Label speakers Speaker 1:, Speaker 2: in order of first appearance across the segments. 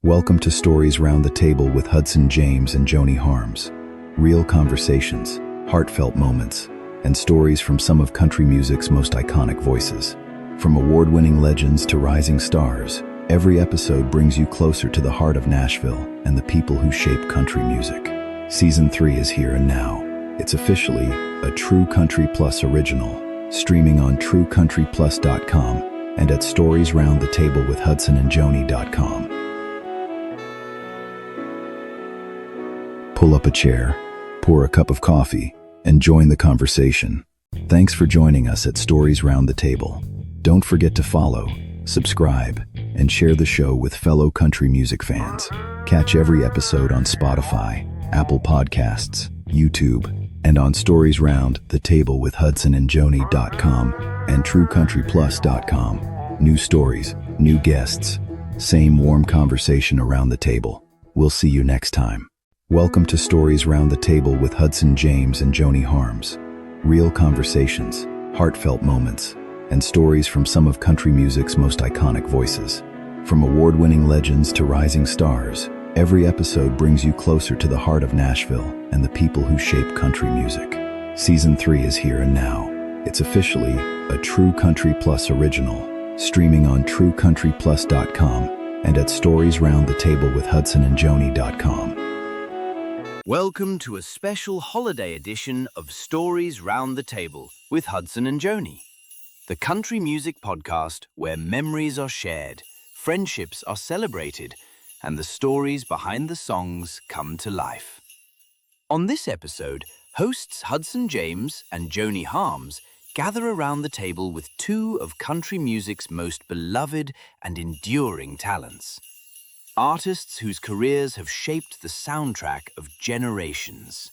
Speaker 1: Welcome to Stories Round the Table with Hudson James and Joni Harms. Real conversations, heartfelt moments, and stories from some of country music's most iconic voices. From award-winning legends to rising stars, every episode brings you closer to the heart of Nashville and the people who shape country music. Season 3 is here and now. It's officially a True Country Plus original, streaming on truecountryplus.com and at storiesroundthetable.hudsonandjoni.com. Pull up a chair, pour a cup of coffee, and join the conversation. Thanks for joining us at Stories Round the Table. Don't forget to follow, subscribe, and share the show with fellow country music fans. Catch every episode on Spotify, Apple Podcasts, YouTube, and on Stories Round the Table with HudsonandJoni.com and TrueCountryPlus.com. New stories, new guests, same warm conversation around the table. We'll see you next time. Welcome to Stories Round the Table with Hudson James and Joni Harms. Real conversations, heartfelt moments, and stories from some of country music's most iconic voices. From award-winning legends to rising stars, every episode brings you closer to the heart of Nashville and the people who shape country music. Season 3 is here and now. It's officially a True Country Plus original, streaming on truecountryplus.com and at storiesroundthetable.hudsonandjoni.com.
Speaker 2: Welcome to a special holiday edition of Stories Round the Table with Hudson and Joni, the country music podcast where memories are shared, friendships are celebrated, and the stories behind the songs come to life. On this episode, hosts Hudson James and Joni Harms gather around the table with two of country music's most beloved and enduring talents. Artists whose careers have shaped the soundtrack of generations.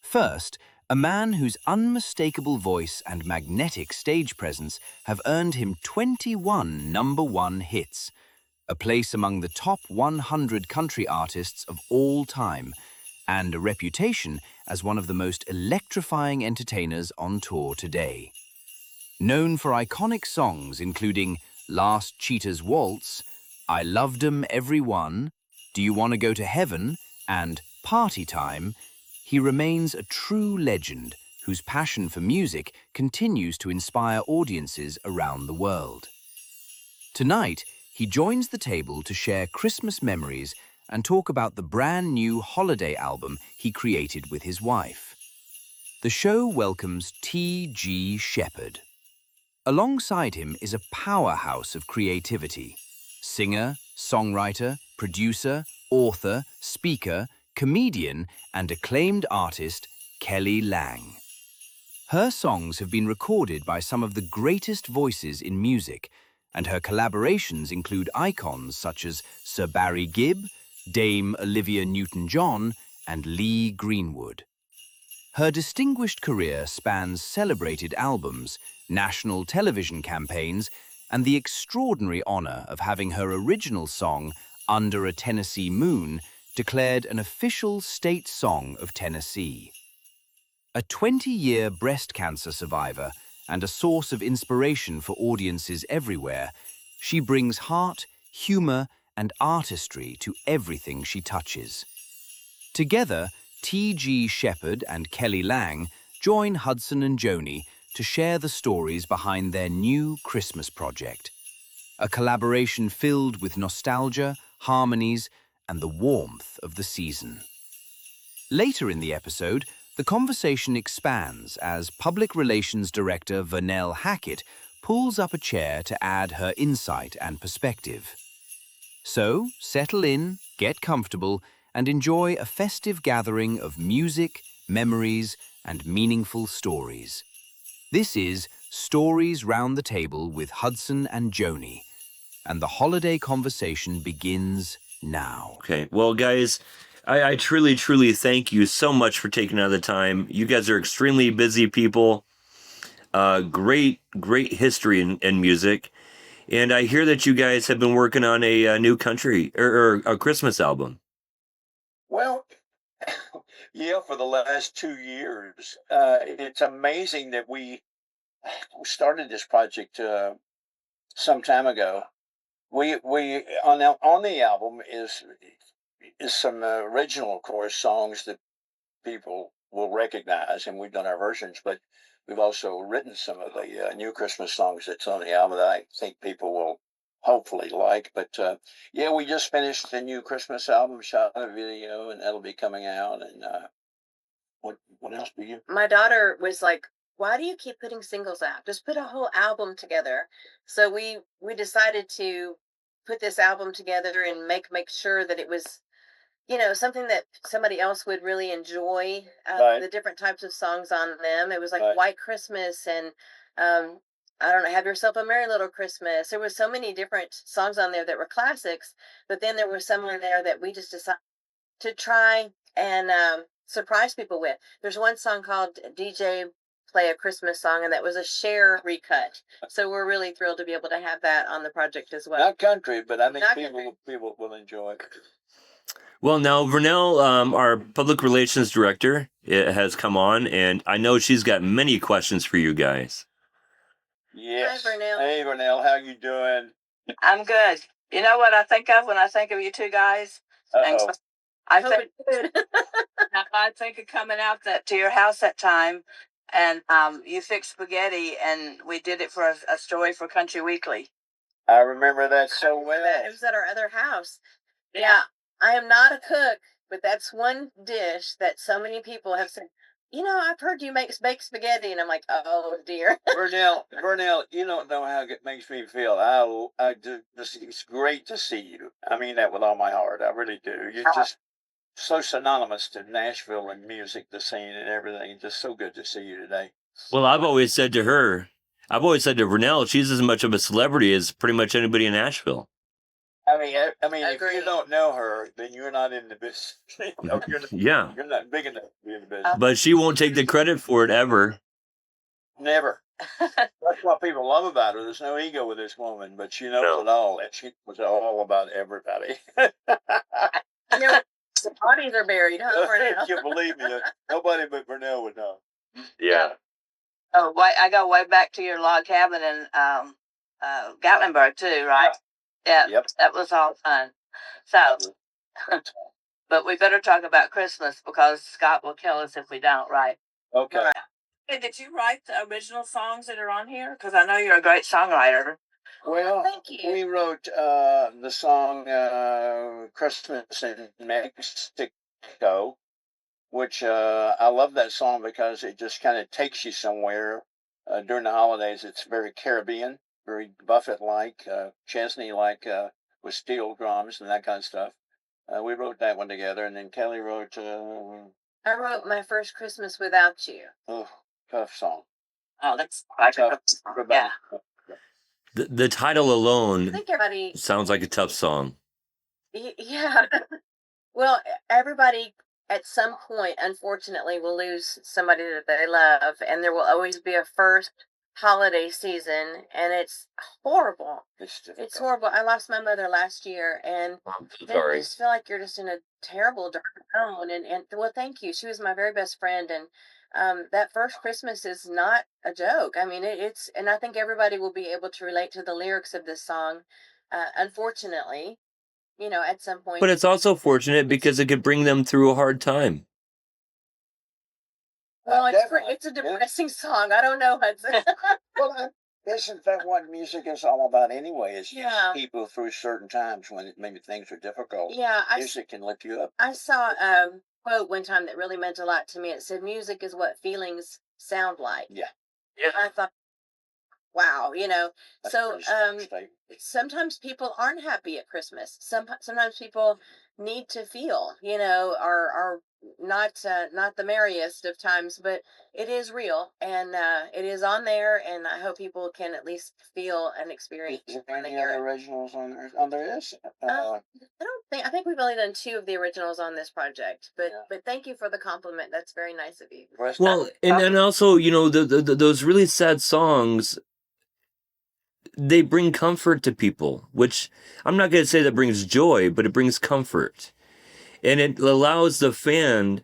Speaker 2: First, a man whose unmistakable voice and magnetic stage presence have earned him 21 #1 hits, a place among the top 100 country artists of all time, and a reputation as one of the most electrifying entertainers on tour today. Known for iconic songs including Last Cheetah's Waltz, I Loved 'Em Every One, Do You Want to Go to Heaven, and Party Time, he remains a true legend whose passion for music continues to inspire audiences around the world. Tonight, he joins the table to share Christmas memories and talk about the brand new holiday album he created with his wife. The show welcomes T.G. Sheppard. Alongside him is a powerhouse of creativity. Singer, songwriter, producer, author, speaker, comedian, and acclaimed artist Kelly Lang. Her songs have been recorded by some of the greatest voices in music, and her collaborations include icons such as Sir Barry Gibb, Dame Olivia Newton-John, and Lee Greenwood. Her distinguished career spans celebrated albums, national television campaigns, and the extraordinary honor of having her original song, Under a Tennessee Moon, declared an official state song of Tennessee. A 20-year breast cancer survivor and a source of inspiration for audiences everywhere, she brings heart, humor, and artistry to everything she touches. Together, T.G. Sheppard and Kelly Lang join Hudson and Joni to share the stories behind their new Christmas project, a collaboration filled with nostalgia, harmonies, and the warmth of the season. Later in the episode, the conversation expands as Public Relations Director Vernell Hackett pulls up a chair to add her insight and perspective. So, settle in, get comfortable, and enjoy a festive gathering of music, memories, and meaningful stories. This is Stories Round the Table with Hudson and Joni, and the holiday conversation begins now.
Speaker 3: Okay, well, guys, I truly, truly thank you so much for taking out the time. You guys are extremely busy people. Great history in music. And I hear that you guys have been working on a new country or a Christmas album.
Speaker 4: Well, yeah, for the last 2 years. It's amazing that we started this project some time ago. we on the album is some original, of course, songs that people will recognize, and we've done our versions, but we've also written some of the new Christmas songs that's on the album that I think people will hopefully like. But yeah, we just finished the new Christmas album, shot a video, and that'll be coming out. And what else do you?
Speaker 5: My daughter was like, "Why do you keep putting singles out? Just put a whole album together." So we decided to put this album together and make sure that it was, something that somebody else would really enjoy.
Speaker 4: Right.
Speaker 5: The different types of songs on them. It was like
Speaker 4: Right.
Speaker 5: White Christmas and I don't know, Have Yourself a Merry Little Christmas. There were so many different songs on there that were classics, but then there were some on there that we just decided to try and surprise people with. There's one song called DJ Play a Christmas Song, and that was a Cher recut. So we're really thrilled to be able to have that on the project as well.
Speaker 4: Not country, but I think
Speaker 5: Not
Speaker 4: people will enjoy it.
Speaker 3: Well, now Vernell, our public relations director, has come on, and I know she's got many questions for you guys.
Speaker 4: Yes.
Speaker 5: Hi, Vernell.
Speaker 4: Hey, Vernell, how you doing?
Speaker 6: I'm good. You know what I think of when I think of you two guys?
Speaker 4: Uh-oh.
Speaker 6: I
Speaker 5: Hope
Speaker 6: think
Speaker 5: it's good.
Speaker 6: I think of coming out to your house that time, and you fixed spaghetti, and we did it for a story for Country Weekly.
Speaker 4: I remember that so well.
Speaker 5: It was at our other house. Yeah, I am not a cook, but that's one dish that so many people have said, I've heard you bake spaghetti. And I'm like, oh, dear.
Speaker 4: Vernell, you don't know how it makes me feel. It's great to see you. I mean that with all my heart. I really do. You're just so synonymous to Nashville and music, the scene and everything. Just so good to see you today.
Speaker 3: Well, I've always said to Vernell, she's as much of a celebrity as pretty much anybody in Nashville.
Speaker 4: I mean, if
Speaker 5: Agree.
Speaker 4: you don't know her, then you're not in the business.
Speaker 3: Yeah.
Speaker 4: You're not big enough to be in the business.
Speaker 3: But she won't take the credit for it ever.
Speaker 4: Never. That's what people love about her. There's no ego with this woman, but she knows it all, and she was all about everybody.
Speaker 5: The bodies are buried, huh, Vernell?
Speaker 4: You believe me? Nobody but Vernell would know.
Speaker 3: Yeah.
Speaker 6: Oh, I go way back to your log cabin in Gatlinburg too, right? Yeah.
Speaker 4: Yep.
Speaker 6: That was all fun. So, but we better talk about Christmas because Scott will kill us if we don't, right?
Speaker 4: Okay.
Speaker 6: Hey, did you write the original songs that are on here? Because I know you're a great songwriter.
Speaker 4: Well,
Speaker 5: Thank you.
Speaker 4: we wrote the song Christmas in Mexico, which I love that song because it just kind of takes you somewhere during the holidays. It's very Caribbean, very Buffett-like, Chesney-like, with steel drums and that kind of stuff. We wrote that one together, and then Kelly wrote,
Speaker 5: I wrote My First Christmas Without You.
Speaker 4: tough song.
Speaker 6: Oh, that's
Speaker 4: Tough.
Speaker 6: yeah.
Speaker 3: The title
Speaker 5: I
Speaker 3: alone
Speaker 5: think everybody,
Speaker 3: sounds like a tough song.
Speaker 5: yeah. Well, everybody at some point, unfortunately, will lose somebody that they love, and there will always be a first holiday season, and it's horrible.
Speaker 4: It's difficult.
Speaker 5: It's horrible. I lost my mother last year, and
Speaker 3: I'm so
Speaker 5: then you
Speaker 3: sorry.
Speaker 5: just feel like you're just in a terrible dark zone. And well, thank you. She was my very best friend, and that first Christmas is not a joke. I mean, and I think everybody will be able to relate to the lyrics of this song. Unfortunately, at some point.
Speaker 3: But it's also fortunate because it could bring them through a hard time.
Speaker 5: Well,
Speaker 4: Definitely,
Speaker 5: it's a depressing song. I don't know, Hudson.
Speaker 4: Well, isn't that what music is all about anyway? Is
Speaker 5: Yeah.
Speaker 4: people through certain times when maybe things are difficult.
Speaker 5: Yeah,
Speaker 4: Music can lift you up.
Speaker 5: I saw a quote one time that really meant a lot to me. It said, "Music is what feelings sound like."
Speaker 4: Yeah.
Speaker 5: I thought, wow,
Speaker 4: That's
Speaker 5: so
Speaker 4: pretty strong statement.
Speaker 5: sometimes people aren't happy at Christmas. Sometimes people need to feel, are not the merriest of times, but it is real, and it is on there, and I hope people can at least feel and experience
Speaker 4: Is there
Speaker 5: when they
Speaker 4: any
Speaker 5: hear
Speaker 4: other
Speaker 5: it.
Speaker 4: originals on there? Oh, there is.
Speaker 5: I think we've only done 2 of the originals on this project, but
Speaker 4: Yeah.
Speaker 5: but thank you for the compliment. That's very nice of you.
Speaker 4: Rest
Speaker 3: Well, and also, those really sad songs, they bring comfort to people, which I'm not going to say that brings joy, but it brings comfort. And it allows the fan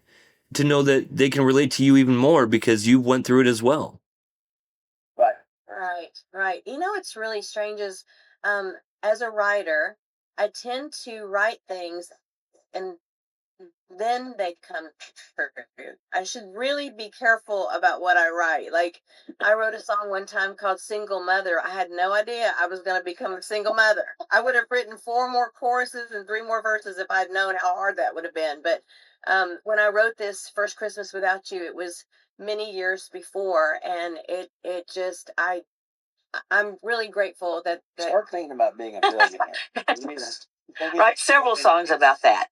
Speaker 3: to know that they can relate to you even more because you went through it as well.
Speaker 4: Right.
Speaker 5: Right. It's really strange is as a writer, I tend to write things and then they come true. I should really be careful about what I write. Like, I wrote a song one time called Single Mother. I had no idea I was going to become a single mother. I would have written 4 more choruses and 3 more verses if I'd known how hard that would have been. But when I wrote this First Christmas Without You, it was many years before, and it just I'm really grateful that
Speaker 4: Start thinking about being a billionaire.
Speaker 6: Write several songs about that.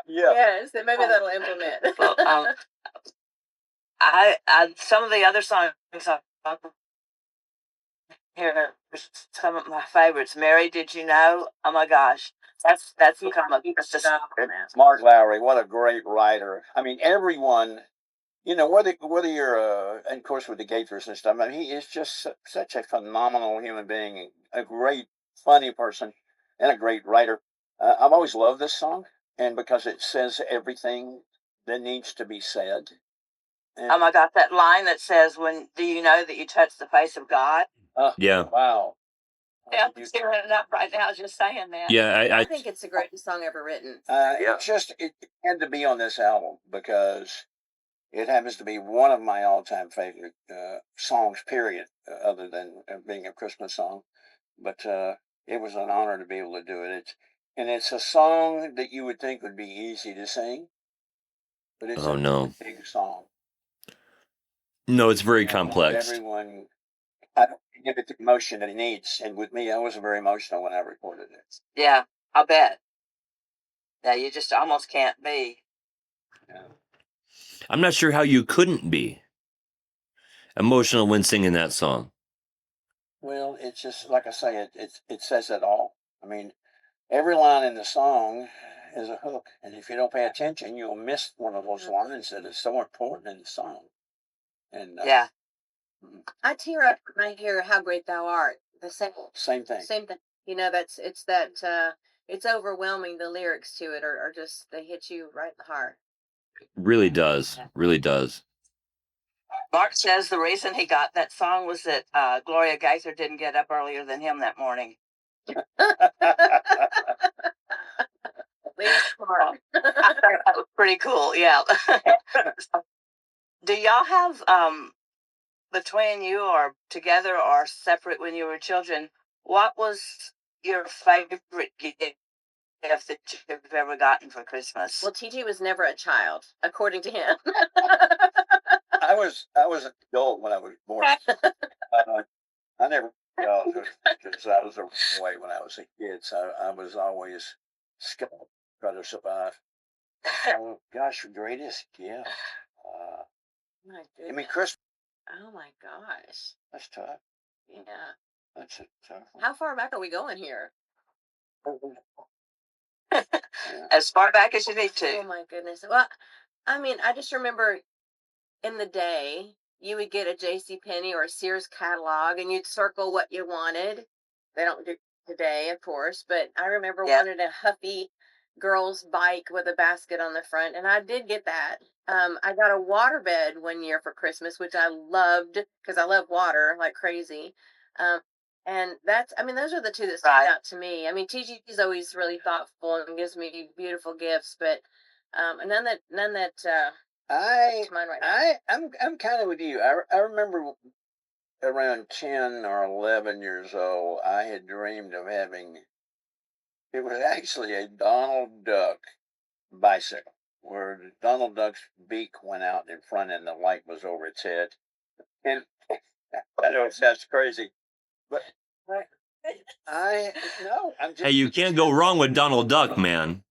Speaker 4: Yeah.
Speaker 5: yes, that maybe that'll implement.
Speaker 6: Well, I some of the other songs here are some of my favorites. Mary, did you know? Oh my gosh, that's become a just
Speaker 4: Mark Lowry, what a great writer. I mean, everyone, you know, whether you're, and of course with the Gaithers and stuff, I mean, he is just such a phenomenal human being, a great, funny person, and a great writer. I've always loved this song, and because it says everything that needs to be said. And,
Speaker 6: oh my God, that line that says, "When do you know that you touch the face of God?"
Speaker 3: Yeah.
Speaker 4: Wow.
Speaker 6: Yeah, I'm tearing it up right now just saying that.
Speaker 3: Yeah,
Speaker 5: I think it's the greatest song ever written.
Speaker 4: It had to be on this album because it happens to be one of my all-time favorite songs, period, other than being a Christmas song. But it was an honor to be able to do it. It's a song that you would think would be easy to sing, but it's a big song.
Speaker 3: No, it's very complex.
Speaker 4: Everyone, I don't give it the emotion that it needs. And with me, I was very emotional when I recorded it.
Speaker 6: Yeah, I bet. Yeah, you just almost can't be.
Speaker 4: Yeah.
Speaker 3: I'm not sure how you couldn't be emotional when singing that song.
Speaker 4: Well, it's just like I say, it says it all. I mean, every line in the song is a hook, and if you don't pay attention, you'll miss one of those lines that is so important in the song. And
Speaker 6: yeah,
Speaker 5: I tear up when I hear "How Great Thou Art." The
Speaker 4: same thing.
Speaker 5: Same thing. You know, it's overwhelming. The lyrics to it are just, they hit you right in the heart.
Speaker 3: Really does. Really does.
Speaker 6: Mark says the reason he got that song was that Gloria Gaither didn't get up earlier than him that morning.
Speaker 5: Mark.
Speaker 6: That was pretty cool, yeah. Do y'all have, between you or together or separate when you were children, what was your favorite gift that you've ever gotten for Christmas?
Speaker 5: Well, TJ was never a child, according to him.
Speaker 4: I was an adult when I was born. I never, because I was a boy when I was a kid, so I was always scared to try to survive. Oh gosh, greatest gift.
Speaker 5: My
Speaker 4: I
Speaker 5: goodness.
Speaker 4: mean, Christmas.
Speaker 5: Oh my gosh.
Speaker 4: That's tough.
Speaker 5: Yeah.
Speaker 4: That's a tough one.
Speaker 5: How far back are we going here?
Speaker 6: As far back as you need to.
Speaker 5: Oh my goodness. Well, I mean, I just remember in the day, you would get a JCPenney or a Sears catalog and you'd circle what you wanted. They don't do today, of course, but I remember wanted a Huffy girl's bike with a basket on the front, and I did get that. I got a waterbed one year for Christmas, which I loved because I love water like crazy. And I mean, those are the two that stand out to me. I mean, TG's always really thoughtful and gives me beautiful gifts, but none that mine right now.
Speaker 4: I'm kind of with you. I remember around 10 or 11 years old, I had dreamed of having, it was actually a Donald Duck bicycle, where Donald Duck's beak went out in front and the light was over its head. And I know it sounds crazy, but I'm just.
Speaker 3: Hey, you can't go wrong with Donald Duck, man.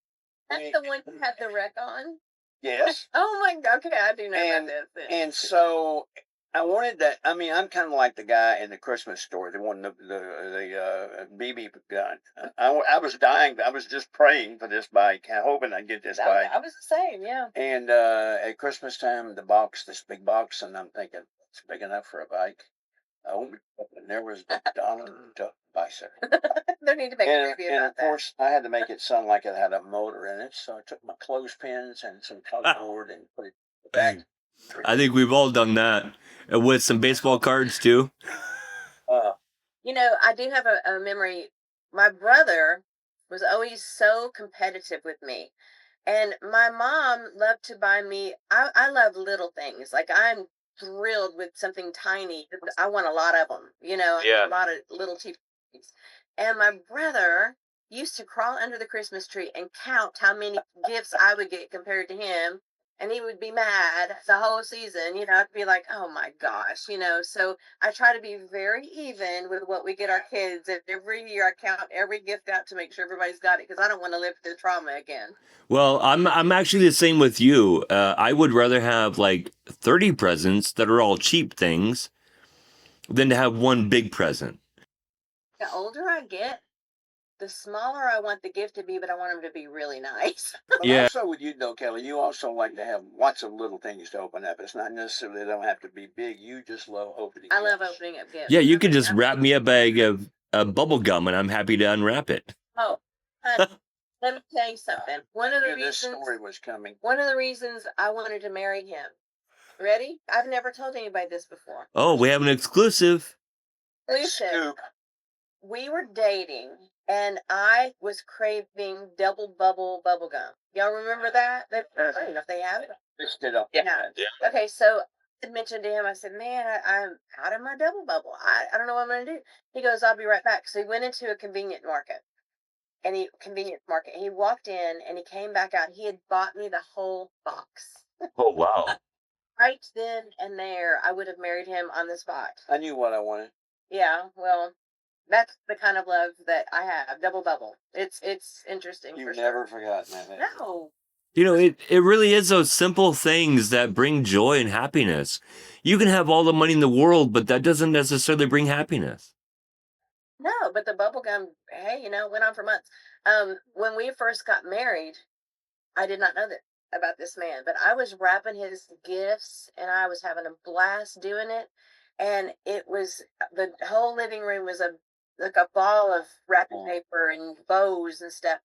Speaker 5: That's the one you had the wreck on?
Speaker 4: Yes.
Speaker 5: Oh my God. Okay, I do know about this.
Speaker 4: And so I wanted that. I mean, I'm kind of like the guy in the Christmas story, the one, the BB gun. I was dying. I was just praying for this bike, hoping I'd get this bike.
Speaker 5: I was the same, yeah.
Speaker 4: And at Christmas time, this big box, and I'm thinking, it's big enough for a bike. And there was the Donald Duck bicycle.
Speaker 5: They need to make a review about that.
Speaker 4: And of course, I had to make it sound like it had a motor in it, so I took my clothespins and some cardboard and put it back.
Speaker 3: I think we've all done that with some baseball cards too.
Speaker 5: I do have a memory. My brother was always so competitive with me. And my mom loved to buy me, I love little things. Like I'm thrilled with something tiny. I want a lot of them,
Speaker 3: Yeah.
Speaker 5: a lot of little cheap things. And my brother used to crawl under the Christmas tree and count how many gifts I would get compared to him. And he would be mad the whole season, I'd be like, oh my gosh. So I try to be very even with what we get our kids. And every year I count every gift out to make sure everybody's got it because I don't want to live through trauma again.
Speaker 3: Well, I'm actually the same with you. I would rather have like 30 presents that are all cheap things than to have one big present.
Speaker 5: The older I get, the smaller I want the gift to be, but I want them to be really nice.
Speaker 4: But
Speaker 3: Yeah.
Speaker 4: also with you, though, Kelly, you also like to have lots of little things to open up. It's not necessarily they don't have to be big. You just love opening.
Speaker 5: I love
Speaker 4: gifts.
Speaker 5: opening up gifts.
Speaker 3: Yeah, you could just wrap me a bag of bubble gum and I'm happy to unwrap it.
Speaker 5: Oh, honey, let me tell you something.
Speaker 4: This story was coming.
Speaker 5: One of the reasons I wanted to marry him. Ready? I've never told anybody this before.
Speaker 3: Oh, we have an exclusive.
Speaker 5: Listen,
Speaker 4: Scoop.
Speaker 5: we were dating and I was craving double bubble gum. Y'all remember that? I don't know if they have it.
Speaker 4: Mixed it up.
Speaker 5: Yeah. Okay, so I mentioned to him, I said, man, I'm out of my double bubble. I don't know what I'm going to do. He goes, I'll be right back. So he went into a convenience market. He walked in and he came back out. He had bought me the whole box.
Speaker 3: Oh, wow.
Speaker 5: Right then and there, I would have married him on the spot.
Speaker 4: I knew what I wanted.
Speaker 5: Yeah, well, that's the kind of love that I have. Double bubble. It's interesting.
Speaker 4: You've
Speaker 5: for
Speaker 4: never
Speaker 5: sure.
Speaker 4: forgotten that.
Speaker 5: No.
Speaker 3: It really is those simple things that bring joy and happiness. You can have all the money in the world, but that doesn't necessarily bring happiness.
Speaker 5: No, but the bubble gum, hey, went on for months. When we first got married, I did not know that about this man, but I was wrapping his gifts and I was having a blast doing it. And it was the whole living room was like a ball of wrapping paper and bows and stuff.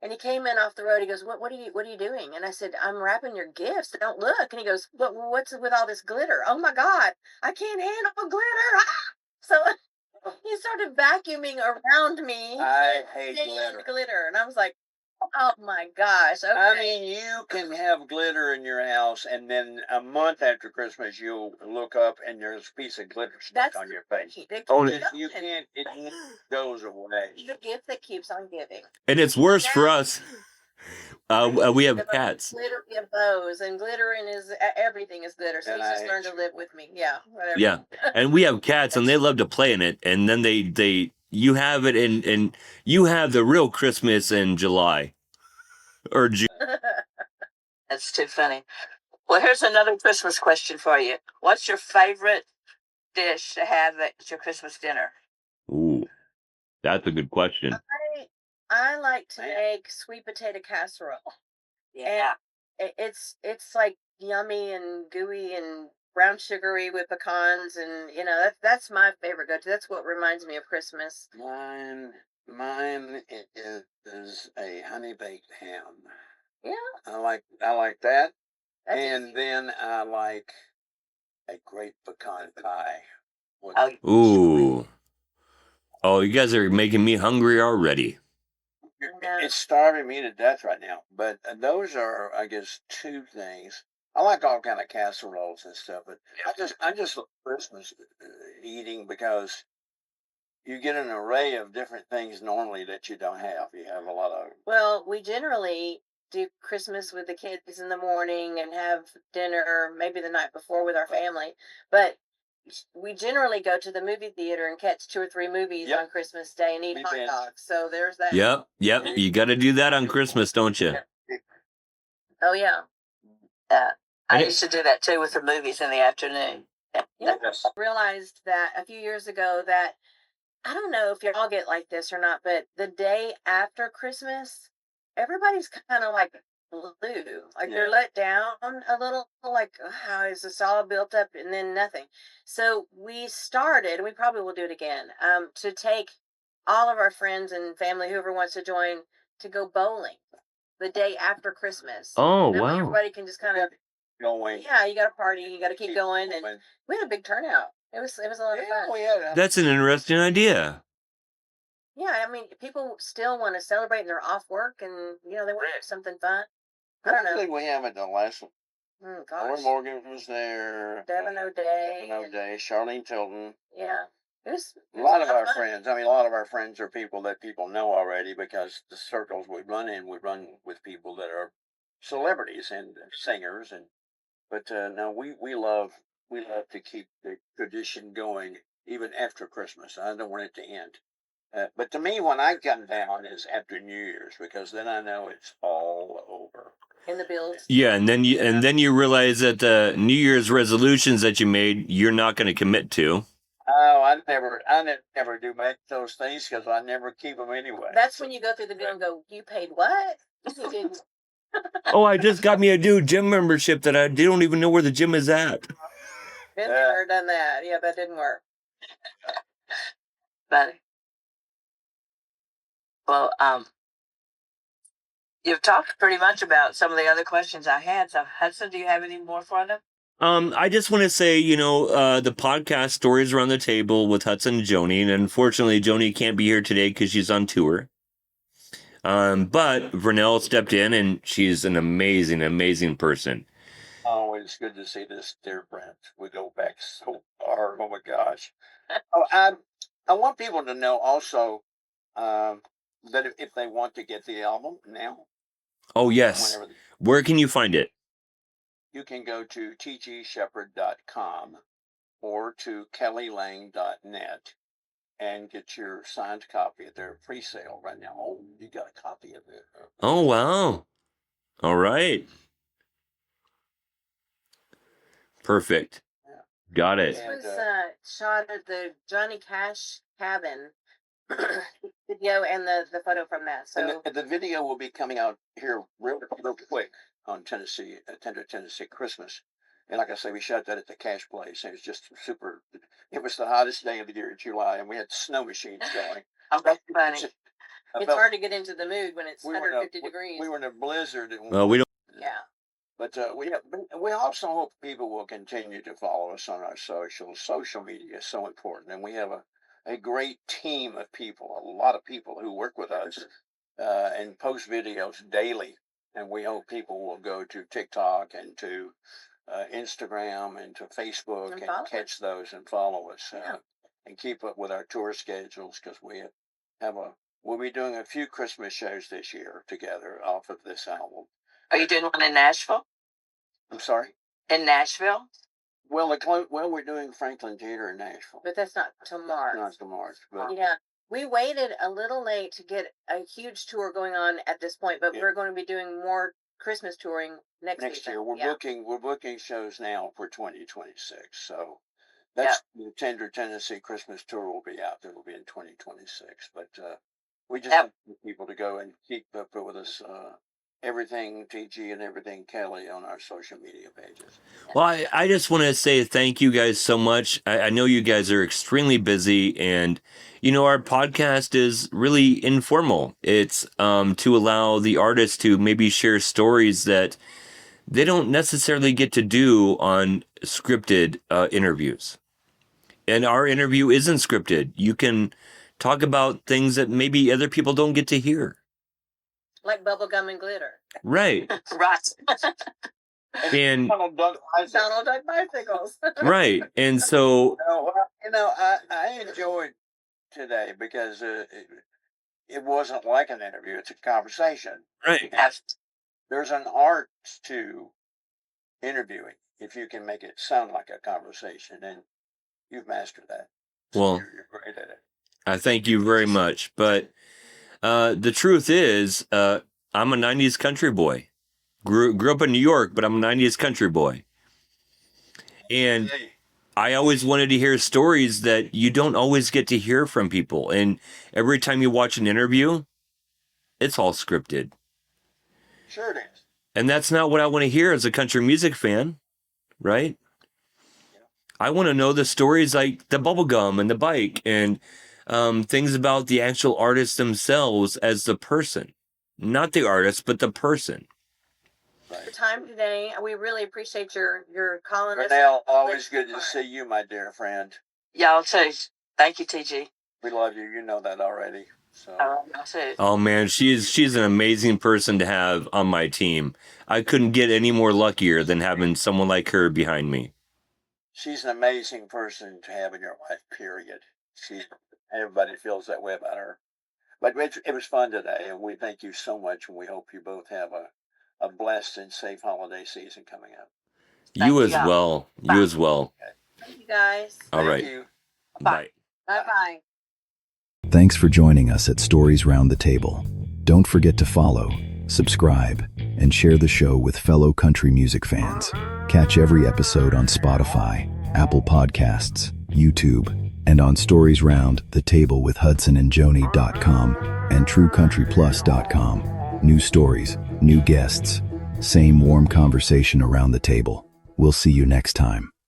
Speaker 5: And he came in off the road. He goes, what are you doing? And I said, I'm wrapping your gifts. Don't look. And he goes, what's with all this glitter? Oh my God, I can't handle glitter. So he started vacuuming around me.
Speaker 4: I hate
Speaker 5: glitter. And I was like, oh my gosh. Okay.
Speaker 4: I mean, you can have glitter in your house, and then a month after Christmas, you'll look up and there's a piece of glitter stuck on your face. You can't, it goes away.
Speaker 5: The gift that keeps on giving.
Speaker 3: And it's worse for us. We have cats.
Speaker 5: Glitter and bows, and glitter in everything is glitter. So he's just learned to live with me. Yeah, whatever.
Speaker 3: Yeah, and we have cats, and they love to play in it. And then you have it and you have the real Christmas in July or June.
Speaker 6: That's too funny. Well, here's another Christmas question for you. What's your favorite dish to have at your Christmas dinner?
Speaker 3: Ooh, that's a good question.
Speaker 5: I like to make sweet potato casserole.
Speaker 6: Yeah.
Speaker 5: And it's like yummy and gooey and brown sugary with pecans, and that's my favorite go-to. That's what reminds me of Christmas.
Speaker 4: Mine is a honey baked ham.
Speaker 5: Yeah.
Speaker 4: I like that.
Speaker 5: That's
Speaker 4: and
Speaker 5: easy.
Speaker 4: Then I like a great pecan pie.
Speaker 3: Ooh. Oh, you guys are making me hungry already.
Speaker 4: It's starving me to death right now. But those are, I guess, two things. I like all kind of casseroles and stuff, but I just love Christmas eating because you get an array of different things normally that you don't have. You have a lot of.
Speaker 5: Well, we generally do Christmas with the kids in the morning and have dinner maybe the night before with our family, but we generally go to the movie theater and catch 2 or 3 movies on Christmas Day and eat hot dogs. So there's that.
Speaker 3: Yep. You got to do that on Christmas, don't you?
Speaker 5: Oh yeah.
Speaker 6: I used to do that too with the movies in the afternoon.
Speaker 5: I realized that a few years ago that I don't know if y'all get like this or not, but the day after Christmas, everybody's kind of like blue, like they're let down a little, like how is this all built up and then nothing. So we started, we probably will do it again, to take all of our friends and family, whoever wants to join, to go bowling the day after Christmas.
Speaker 3: Oh,
Speaker 5: that way
Speaker 3: wow.
Speaker 5: everybody can just kind of
Speaker 4: going.
Speaker 5: Yeah, you got to party, you got to keep going, and we had a big turnout. It was a lot of
Speaker 4: Yeah,
Speaker 5: fun.
Speaker 4: we had.
Speaker 3: That's an interesting idea.
Speaker 5: Yeah, I mean, people still want to celebrate and they're off work and, they want to do something fun. I don't know.
Speaker 4: Did we have at the last one? Lauren
Speaker 5: Gosh.
Speaker 4: Morgan was there.
Speaker 5: Devin O'Day.
Speaker 4: Devin O'Day, Charlene Tilton.
Speaker 5: Yeah. It
Speaker 4: A
Speaker 5: was
Speaker 4: lot of our
Speaker 5: fun.
Speaker 4: friends. I mean, a lot of our friends are people that people know already because the circles we run in, we run with people that are celebrities and singers. But no, we love to keep the tradition going even after Christmas. I don't want it to end. But to me, when I come down is after New Year's because then I know it's all over.
Speaker 5: In the bills.
Speaker 3: Yeah, and then you realize that the New Year's resolutions that you made, you're not going to commit to.
Speaker 4: Oh, I never do make those things because I never keep them anyway.
Speaker 5: That's when you go through the bill and go, you paid what? You didn't.
Speaker 3: Oh, I just got me a new gym membership that I don't even know where the gym is at.
Speaker 5: Been there, done that. Yeah, that didn't work.
Speaker 6: But well, you've talked pretty much about some of the other questions I had. So, Hudson, do you have any more for them?
Speaker 3: I just want to say, the podcast Stories Around the Table with Hudson Joni, and unfortunately, Joni can't be here today because she's on tour. But Vernell stepped in, and she's an amazing, amazing person.
Speaker 4: Oh, it's good to see this dear friend. We go back so far. Oh my gosh. Oh, I want people to know also that if they want to get the album now.
Speaker 3: Oh, yes. Where can you find it?
Speaker 4: You can go to tgsheppard.com or to kellylang.net and get your signed copy of their pre-sale right now. Oh, you got a copy of it.
Speaker 3: Oh, wow. All right. Perfect.
Speaker 4: Yeah.
Speaker 3: Got it.
Speaker 5: This was shot at the Johnny Cash cabin video and the photo from that. So
Speaker 4: and the video will be coming out here real quick on Tennessee Christmas. And like I say, we shot that at the Cash Place, and it's just super. It was the hottest day of the year, July, and we had snow machines going.
Speaker 6: Oh, that's funny.
Speaker 5: it's hard to get into the mood when it's 150 degrees.
Speaker 4: We were in a blizzard. And
Speaker 3: we don't.
Speaker 5: Yeah.
Speaker 4: But we also hope people will continue to follow us on our socials. Social media is so important, and we have a great team of people, a lot of people who work with us and post videos daily. And we hope people will go to TikTok and to Instagram and to Facebook and catch those and follow us and keep up with our tour schedules because we'll be doing a few Christmas shows this year together off of this album.
Speaker 6: Are you doing one in Nashville?
Speaker 4: I'm sorry?
Speaker 6: In Nashville?
Speaker 4: Well, we're doing Franklin Theater in Nashville.
Speaker 5: But that's not till March.
Speaker 4: Not till March. But
Speaker 5: yeah. We waited a little late to get a huge tour going on at this point, but we're going to be doing more Christmas touring next
Speaker 4: year. We're booking shows now for 2026. So that's the Tender Tennessee Christmas tour will be out. It will be in 2026. But we just want people to go and keep up with us. Everything TG and everything Kelly on our social media pages.
Speaker 3: Well, I just want to say thank you guys so much. I know you guys are extremely busy, and our podcast is really informal. It's to allow the artists to maybe share stories that they don't necessarily get to do on scripted interviews. And our interview isn't scripted. You can talk about things that maybe other people don't get to hear.
Speaker 5: Like bubblegum and glitter.
Speaker 3: Right.
Speaker 6: Right.
Speaker 3: And
Speaker 4: Donald Duck
Speaker 5: bicycles.
Speaker 3: Right. And so
Speaker 4: I enjoyed today because it wasn't like an interview. It's a conversation.
Speaker 3: Right.
Speaker 4: There's an art to interviewing if you can make it sound like a conversation, and you've mastered that.
Speaker 3: Well,
Speaker 4: you're great at it.
Speaker 3: I thank you very much. But the truth is, I'm a 90s country boy. Grew up in New York, but I'm a 90s country boy. And I always wanted to hear stories that you don't always get to hear from people. And every time you watch an interview, it's all scripted.
Speaker 4: Sure it is.
Speaker 3: And that's not what I want to hear as a country music fan, right?
Speaker 4: Yeah.
Speaker 3: I want to know the stories like the bubblegum and the bike and things about the actual artists themselves as the person. Not the artist, but the person.
Speaker 5: The time today, we really appreciate your calling us.
Speaker 4: Vernell, always good to see you, my dear friend.
Speaker 6: Y'all too. Thank you, TG.
Speaker 4: We love you. You know that already. So
Speaker 6: Y'all too.
Speaker 3: Oh man, she's an amazing person to have on my team. I couldn't get any more luckier than having someone like her behind me.
Speaker 4: she's an amazing person to have in your life, period. Everybody feels that way about her. But it was fun today, and we thank you so much, and we hope you both have a blessed and safe holiday season coming up.
Speaker 3: You as well. You as well.
Speaker 5: Thank you guys.
Speaker 3: All right.
Speaker 4: Thank you.
Speaker 3: Bye.
Speaker 5: Bye-bye.
Speaker 1: Thanks for joining us at Stories Round the Table. Don't forget to follow, subscribe, and share the show with fellow country music fans. Catch every episode on Spotify, Apple Podcasts, YouTube, and on Stories Round the Table with HudsonandJoni.com and TrueCountryPlus.com. New stories, new guests, same warm conversation around the table. We'll see you next time.